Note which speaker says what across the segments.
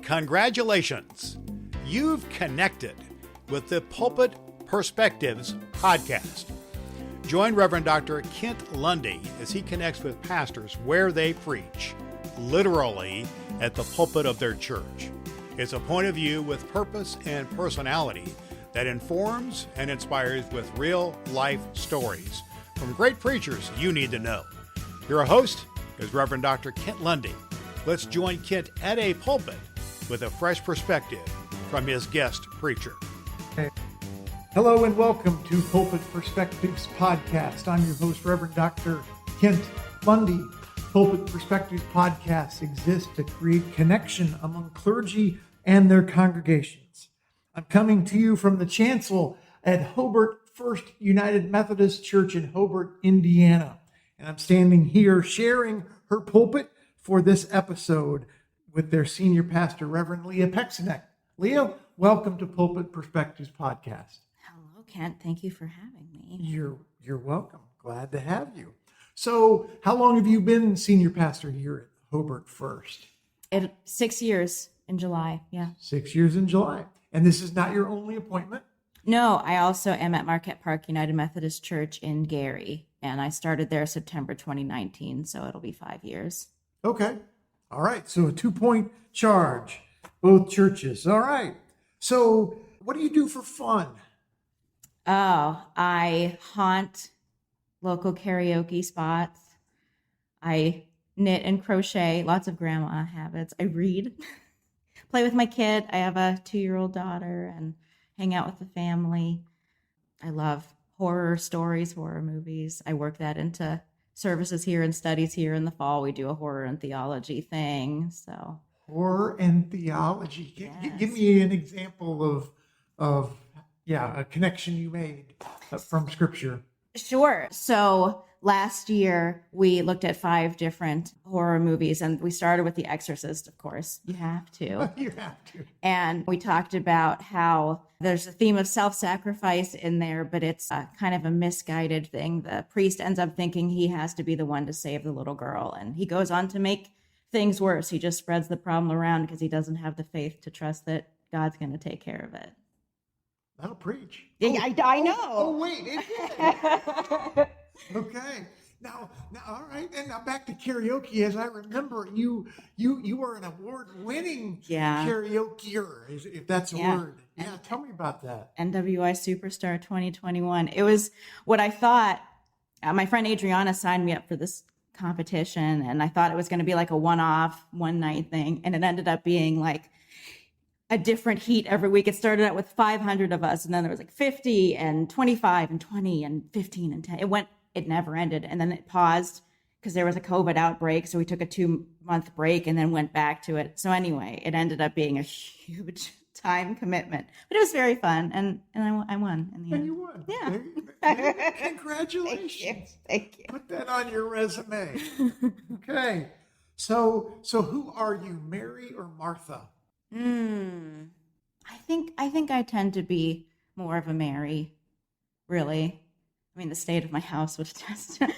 Speaker 1: Congratulations! You've connected with the Pulpit Perspectives podcast. Join Reverend Dr. Kent Lundy as he connects with pastors where they preach, literally at the pulpit of their church. It's a point of view with purpose and personality that informs and inspires with real-life stories from great preachers you need to know. Your host is Reverend Dr. Kent Lundy. Let's join Kent at a pulpit with a fresh perspective from his guest preacher.
Speaker 2: Hello and welcome to Pulpit Perspectives podcast. I'm your host, Reverend Dr. Kent Lundy. Pulpit Perspectives podcasts exist to create connection among clergy and their congregations. I'm coming to you from the chancel at Hobert First United Methodist Church in Hobert, Indiana. And I'm standing here sharing her pulpit for this episode with their senior pastor, Reverend Leah Peksenak. Leah, welcome to Pulpit Perspectives podcast.
Speaker 3: Hello, Kent. Thank you for having me.
Speaker 2: You're welcome. Glad to have you. So how long have you been senior pastor here at Hobert First?
Speaker 3: 6 years in July, yeah.
Speaker 2: 6 years in July. And this is not your only appointment?
Speaker 3: No, I also am at Marquette Park United Methodist Church in Gary, and I started there September 2019, so it'll be 5 years.
Speaker 2: Okay. All right. So a 2-point charge, both churches. All right. So what do you do for fun?
Speaker 3: Oh, I haunt local karaoke spots. I knit and crochet, lots of grandma habits. I read, play with my kid. I have a 2-year-old daughter and hang out with the family. I love horror stories, horror movies. I work that into services here and studies here in the fall. We do a horror and theology thing. So
Speaker 2: horror and theology.
Speaker 3: Yes.
Speaker 2: Give me an example of a connection you made from Scripture.
Speaker 3: Sure. So last year we looked at 5 different horror movies, and we started with The Exorcist, of course. You have to.
Speaker 2: You have to.
Speaker 3: And we talked about how there's a theme of self-sacrifice in there, but it's kind of a misguided thing. The priest ends up thinking he has to be the one to save the little girl, and he goes on to make things worse. He just spreads the problem around because he doesn't have the faith to trust that God's going to take care of it.
Speaker 2: That'll preach.
Speaker 3: Yeah, I know.
Speaker 2: Oh, wait. It did. Okay. Now, all right. And now back to karaoke. As I remember, you were an award-winning karaokeer, if that's a word. Yeah, tell me about that.
Speaker 3: NWI Superstar 2021. It was what I thought. My friend Adriana signed me up for this competition, and I thought it was going to be like a one-off, one-night thing, and it ended up being like a different heat every week. It started out with 500 of us, and then there was like 50 and 25 and 20 and 15 and 10. It never ended. And then it paused because there was a COVID outbreak. So we took a 2-month break and then went back to it. So anyway, it ended up being a huge time commitment, but it was very fun. And I won in the end.
Speaker 2: And you won.
Speaker 3: Yeah.
Speaker 2: Congratulations.
Speaker 3: Thank you.
Speaker 2: Put that on your resume. Okay. So who are you, Mary or Martha?
Speaker 3: I think I tend to be more of a Mary, really. I mean, the state of my house was just, but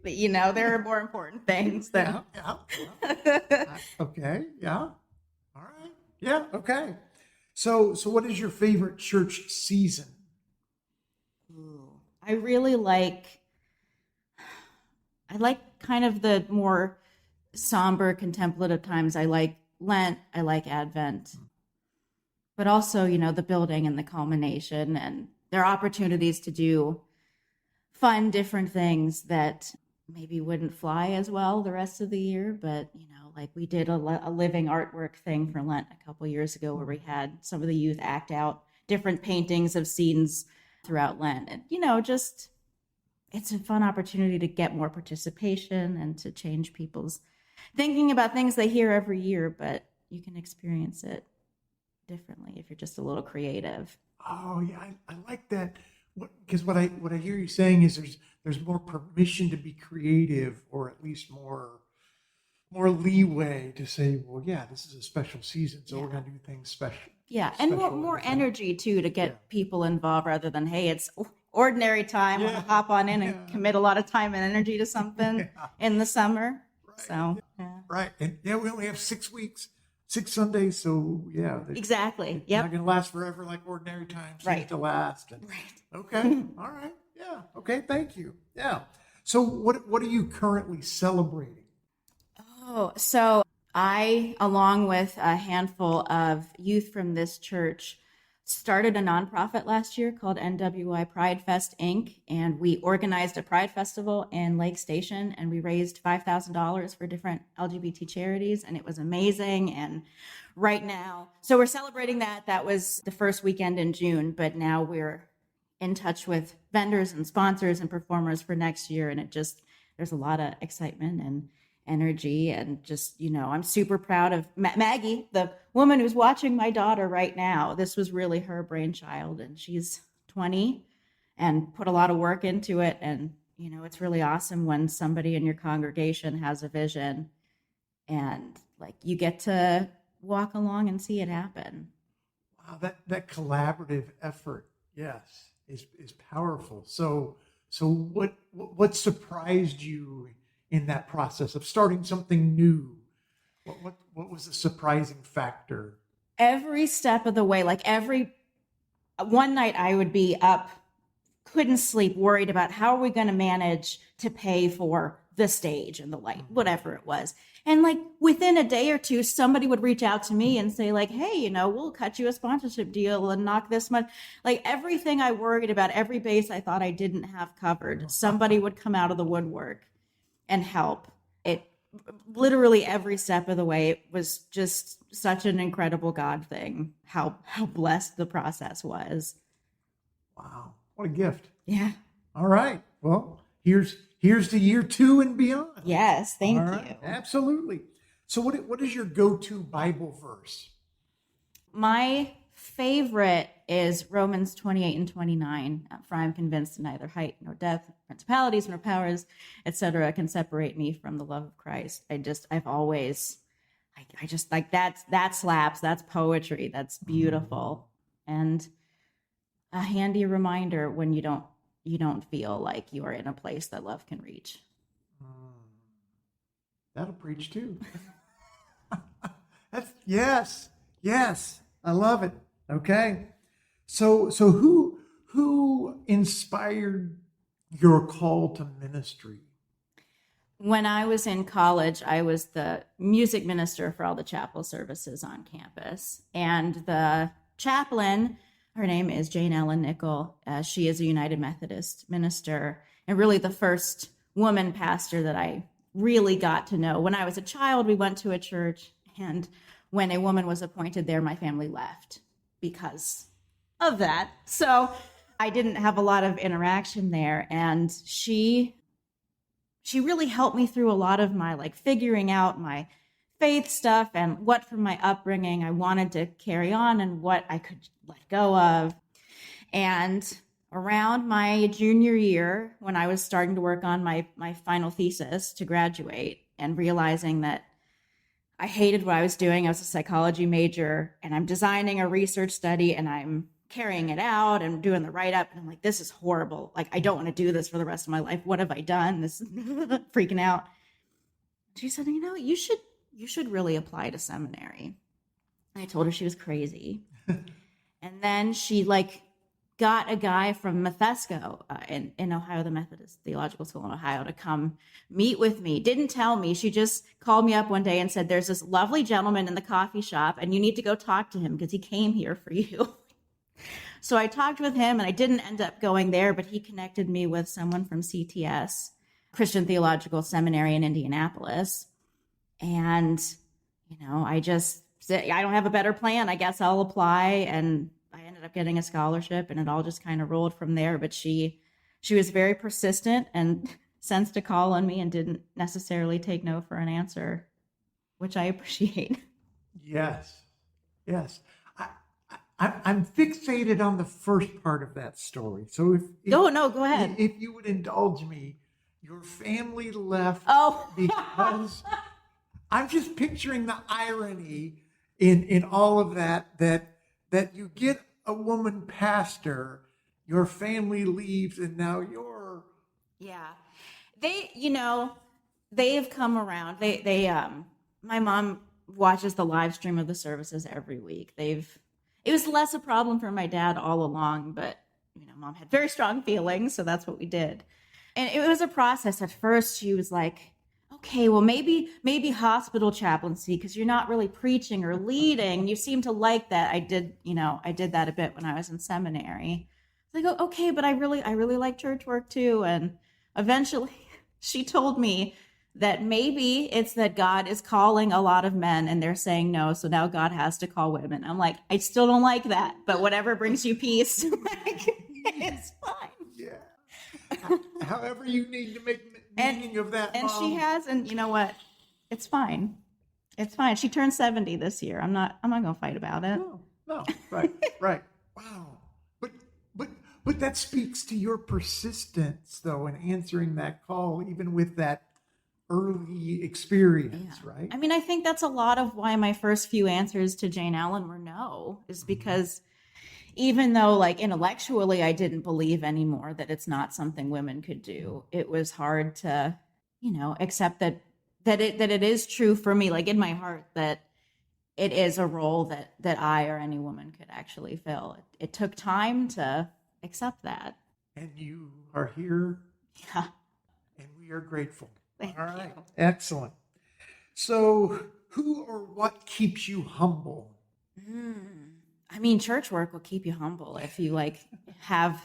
Speaker 3: there are more important things than.
Speaker 2: Yeah. Okay. Yeah. All right. Yeah. Okay. So what is your favorite church season?
Speaker 3: I really like kind of the more somber contemplative times. I like Lent, I like Advent, but also, the building and the culmination, and there are opportunities to do fun, different things that maybe wouldn't fly as well the rest of the year. But, like we did a living artwork thing for Lent a couple years ago where we had some of the youth act out different paintings of scenes throughout Lent. And, it's a fun opportunity to get more participation and to change people's thinking about things they hear every year, but you can experience it differently if you're just a little creative.
Speaker 2: Oh yeah, I like that, because what I hear you saying is there's more permission to be creative, or at least more leeway to say, well, yeah, this is a special season, so we're gonna do things special.
Speaker 3: Yeah, and more energy too to get people involved rather than, hey, it's ordinary time. I'm gonna hop on in and commit a lot of time and energy to something in the summer. So, yeah.
Speaker 2: Right. And yeah, we only have 6 weeks, 6 Sundays. So yeah.
Speaker 3: Exactly.
Speaker 2: It's
Speaker 3: Yep.
Speaker 2: not going to last forever like ordinary time seems
Speaker 3: Right.
Speaker 2: to last. And,
Speaker 3: Right.
Speaker 2: okay. All right. Yeah. Okay. Thank you. Yeah. So what are you currently celebrating?
Speaker 3: Oh, so I, along with a handful of youth from this church, started a nonprofit last year called NWI Pride Fest Inc. And we organized a Pride Festival in Lake Station, and we raised $5,000 for different LGBT charities, and it was amazing. And right now, so we're celebrating that. That was the first weekend in June, but now we're in touch with vendors and sponsors and performers for next year. And there's a lot of excitement and energy, and just, I'm super proud of Maggie, the woman who's watching my daughter right now. This was really her brainchild, and she's 20 and put a lot of work into it. And, it's really awesome when somebody in your congregation has a vision and like you get to walk along and see it happen.
Speaker 2: Wow, that collaborative effort, yes, is powerful. So what surprised you in that process of starting something new? What was the surprising factor?
Speaker 3: Every step of the way, like one night I would be up, couldn't sleep, worried about how are we going to manage to pay for the stage and the light, whatever it was. And like within a day or two, somebody would reach out to me and say like, hey, we'll cut you a sponsorship deal and knock this much. Like everything I worried about, every base I thought I didn't have covered, somebody would come out of the woodwork and help. It literally every step of the way, it was just such an incredible God thing, how blessed the process was.
Speaker 2: Wow, what a gift.
Speaker 3: Yeah.
Speaker 2: All right. Well, here's to year 2 and beyond.
Speaker 3: Yes, thank you.
Speaker 2: Absolutely. So what is your go-to Bible verse?
Speaker 3: My favorite is Romans 28:29. For I am convinced that neither height nor depth, principalities nor powers, etc., can separate me from the love of Christ. I just like that slaps. That's poetry. That's beautiful. And a handy reminder when you don't feel like you are in a place that love can reach.
Speaker 2: That'll preach too. That's yes. I love it. Okay. So who inspired your call to ministry?
Speaker 3: When I was in college, I was the music minister for all the chapel services on campus. And the chaplain, her name is Jane Ellen Nickel. She is a United Methodist minister and really the first woman pastor that I really got to know. When I was a child, we went to a church, and when a woman was appointed there, my family left because of that. So I didn't have a lot of interaction there. And she really helped me through a lot of my like figuring out my faith stuff and what from my upbringing I wanted to carry on and what I could let go of. And around my junior year, when I was starting to work on my final thesis to graduate and realizing that I hated what I was doing, I was a psychology major and I'm designing a research study and I'm carrying it out and doing the write-up. And I'm like, this is horrible. Like, I don't want to do this for the rest of my life. What have I done? This freaking out. She said, you should really apply to seminary. And I told her she was crazy. And then she got a guy from Methesco in Ohio, the Methodist Theological School in Ohio, to come meet with me. Didn't tell me. She just called me up one day and said, there's this lovely gentleman in the coffee shop and you need to go talk to him because he came here for you. So I talked with him and I didn't end up going there, but he connected me with someone from CTS, Christian Theological Seminary in Indianapolis. And, I just said, I don't have a better plan. I guess I'll apply. And I ended up getting a scholarship and it all just kind of rolled from there. But she was very persistent and sensed a call on me and didn't necessarily take no for an answer, which I appreciate.
Speaker 2: Yes. I'm fixated on the first part of that story. So if
Speaker 3: go ahead.
Speaker 2: If you would indulge me, your family left because I'm just picturing the irony in all of that you get a woman pastor, your family leaves, and now you're...
Speaker 3: Yeah. they've come around. My mom watches the live stream of the services every week. It was less a problem for my dad all along, but mom had very strong feelings, so that's what we did. And it was a process. At first, she was like, okay, well, maybe hospital chaplaincy, because you're not really preaching or leading. You seem to like that. I did that a bit when I was in seminary. I go, okay, but I really like church work too. And eventually she told me that maybe it's that God is calling a lot of men and they're saying no. So now God has to call women. I'm like, I still don't like that, but whatever brings you peace, it's fine.
Speaker 2: Yeah. However you need to make meaning of that.
Speaker 3: And she has, and you know what? It's fine. It's fine. She turned 70 this year. I'm not going to fight about it.
Speaker 2: No. Right. Wow. But that speaks to your persistence, though, in answering that call, even with that early experience, right?
Speaker 3: I mean, I think that's a lot of why my first few answers to Jane Allen were no, is because even though, like, intellectually I didn't believe anymore that it's not something women could do, it was hard to, accept that it is true for me, like in my heart, that it is a role that I or any woman could actually fill. It took time to accept that.
Speaker 2: And you are here.
Speaker 3: Yeah.
Speaker 2: And we are grateful.
Speaker 3: Thank
Speaker 2: All right.
Speaker 3: you.
Speaker 2: Excellent. So who or what keeps you humble?
Speaker 3: I mean, church work will keep you humble if you have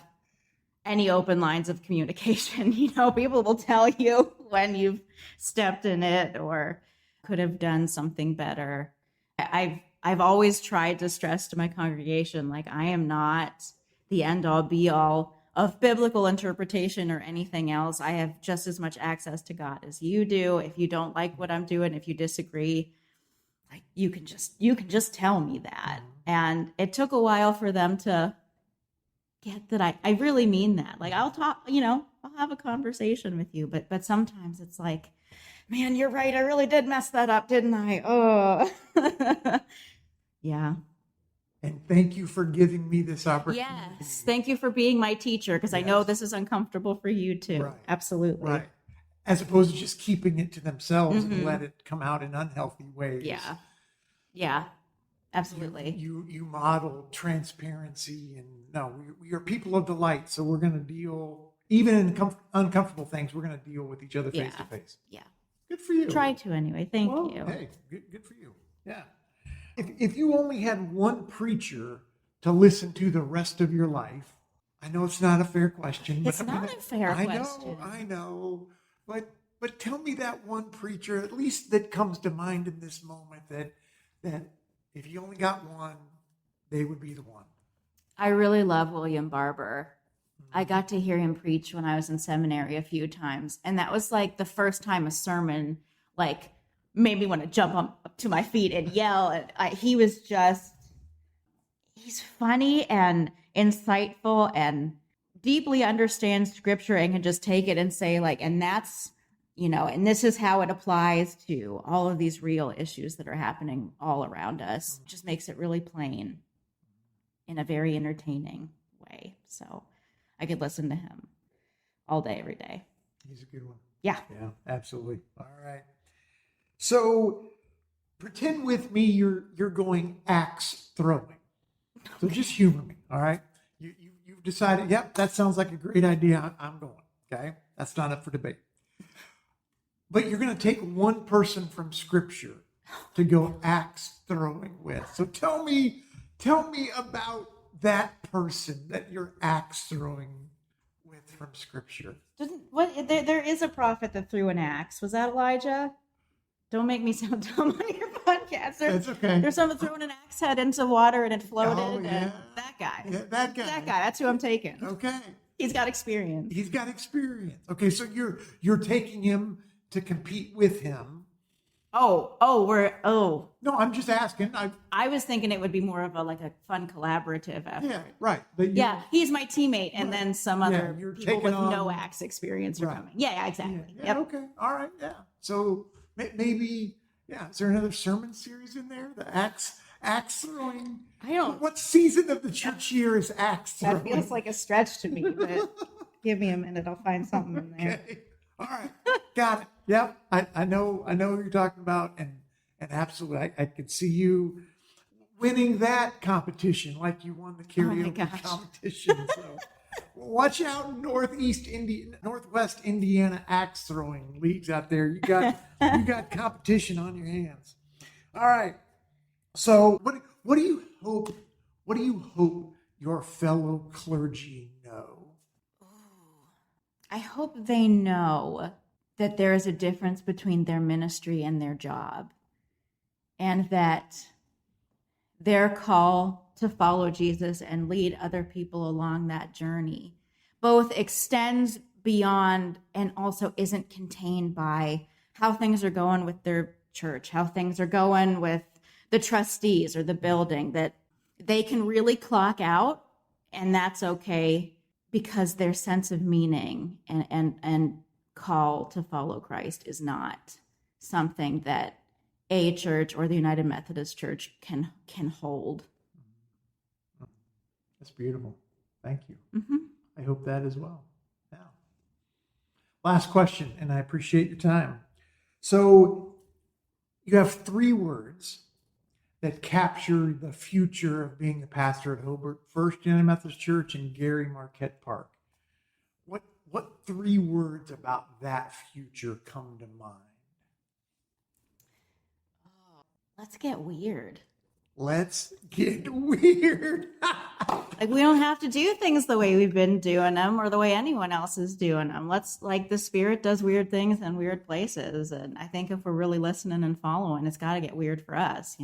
Speaker 3: any open lines of communication. People will tell you when you've stepped in it or could have done something better. I've always tried to stress to my congregation, like, I am not the end all be all of biblical interpretation or anything else. I have just as much access to God as you do. If you don't like what I'm doing, if you disagree, like, you can just tell me that. And it took a while for them to get that I really mean that. Like, I'll talk, I'll have a conversation with you, but sometimes it's like, man, you're right. I really did mess that up, didn't I? Oh, yeah.
Speaker 2: And thank you for giving me this opportunity.
Speaker 3: Yes. Thank you for being my teacher, because I know this is uncomfortable for you too.
Speaker 2: Right.
Speaker 3: Absolutely.
Speaker 2: Right. As opposed to just keeping it to themselves and let it come out in unhealthy ways.
Speaker 3: Yeah. Yeah. Absolutely.
Speaker 2: You model transparency, and no, we are people of the light. So we're going to deal, even in uncomfortable things, we're going to deal with each other face to face.
Speaker 3: Yeah.
Speaker 2: Good for you.
Speaker 3: Try to anyway. Thank you.
Speaker 2: Hey, good for you. Yeah. If you only had one preacher to listen to the rest of your life, I know it's not a fair question.
Speaker 3: It's not a fair question.
Speaker 2: I know. But tell me that one preacher, at least that comes to mind in this moment, that if you only got one, they would be the one. I
Speaker 3: really love William Barber. I got to hear him preach when I was in seminary a few times. And that was like the first time a sermon, like, made me want to jump up to my feet and yell. And he's funny and insightful and deeply understands scripture and can just take it and say, like, and that's, and this is how it applies to all of these real issues that are happening all around us. It just makes it really plain in a very entertaining way. So I could listen to him all day, every day.
Speaker 2: He's a good one.
Speaker 3: Yeah.
Speaker 2: Yeah, absolutely. All right. So pretend with me you're going axe throwing. So just humor me, all right? You've decided, yep, that sounds like a great idea. I'm going, okay? That's not up for debate. But you're going to take one person from Scripture to go axe throwing with. So tell me about that person that you're axe throwing with from Scripture.
Speaker 3: There is a prophet that threw an axe. Was that Elijah? Don't make me sound dumb on your podcast.
Speaker 2: That's okay.
Speaker 3: There's someone throwing an axe head into water and it floated.
Speaker 2: Oh, yeah.
Speaker 3: And that guy.
Speaker 2: Yeah, that guy.
Speaker 3: That's who I'm taking.
Speaker 2: Okay.
Speaker 3: He's got experience.
Speaker 2: Okay, so you're taking him to compete with him.
Speaker 3: No,
Speaker 2: I'm just asking.
Speaker 3: I was thinking it would be more of a fun collaborative effort.
Speaker 2: Yeah, right. But
Speaker 3: he's my teammate, and then some other people with no axe experience are
Speaker 2: Right.
Speaker 3: coming. Yeah, exactly.
Speaker 2: Yeah,
Speaker 3: Yep.
Speaker 2: okay. All right, yeah. So maybe, is there another sermon series in there? The axe throwing?
Speaker 3: I don't.
Speaker 2: What season of the church year is axe throwing?
Speaker 3: That feels like a stretch to me, but give me a minute. I'll find something in there.
Speaker 2: Okay. All right. Got it. Yeah, I know what you're talking about, and absolutely, I could see you winning that competition like you won the karaoke competition. So watch out, Northwest Indiana axe throwing leagues out there. You got competition on your hands. All right. So what do you hope your fellow clergy know?
Speaker 3: I hope they know that there is a difference between their ministry and their job, and that their call to follow Jesus and lead other people along that journey both extends beyond and also isn't contained by how things are going with their church, how things are going with the trustees or the building, that they can really clock out, and that's okay, because their sense of meaning and call to follow Christ is not something that a church or the United Methodist Church can hold.
Speaker 2: That's beautiful. Thank you.
Speaker 3: Mm-hmm.
Speaker 2: I hope that as well. Yeah. Last question, and I appreciate your time. So you have 3 words that capture the future of being the pastor at Hobert, First United Methodist Church in Gary Marquette Park. What 3 words about that future come to mind?
Speaker 3: Let's get weird.
Speaker 2: Let's get weird.
Speaker 3: Like, we don't have to do things the way we've been doing them or the way anyone else is doing them. The Spirit does weird things in weird places. And I think if we're really listening and following, it's got to get weird for us,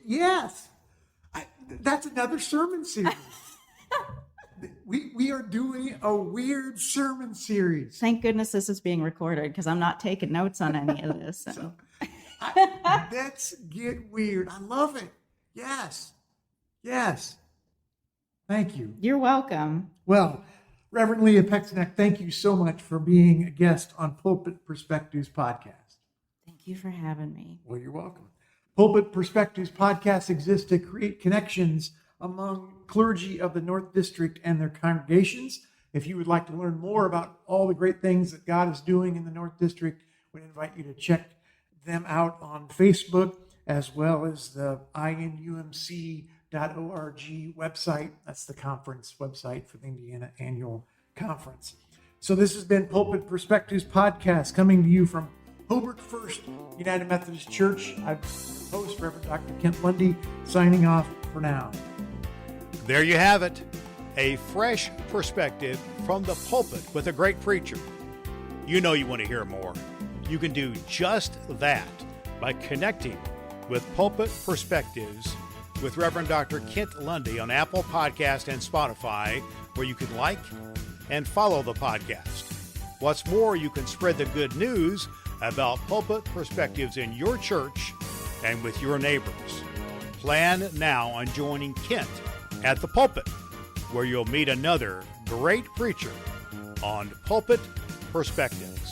Speaker 2: Yes. That's another sermon series. We are doing a weird sermon series.
Speaker 3: Thank goodness this is being recorded, because I'm not taking notes on any of this. So.
Speaker 2: Let's get weird. I love it. Yes. Thank you.
Speaker 3: You're welcome.
Speaker 2: Well, Reverend Leah Peksenak, thank you so much for being a guest on Pulpit Perspectives podcast.
Speaker 3: Thank you for having me.
Speaker 2: Well, you're welcome. Pulpit Perspectives podcast exists to create connections among clergy of the North District and their congregations. If you would like to learn more about all the great things that God is doing in the North District, we invite you to check them out on Facebook, as well as the inumc.org website. That's the conference website for the Indiana Annual Conference. So this has been Pulpit Perspectives podcast, coming to you from Hobert First United Methodist Church. I'm your host, Reverend Dr. Kent Lundy, signing off for now.
Speaker 1: There you have it, a fresh perspective from the pulpit with a great preacher. You know you want to hear more. You can do just that by connecting with Pulpit Perspectives with Reverend Dr. Kent Lundy on Apple Podcast and Spotify, where you can like and follow the podcast. What's more, you can spread the good news about Pulpit Perspectives in your church and with your neighbors. Plan now on joining Kent at the pulpit, where you'll meet another great preacher on Pulpit Perspectives.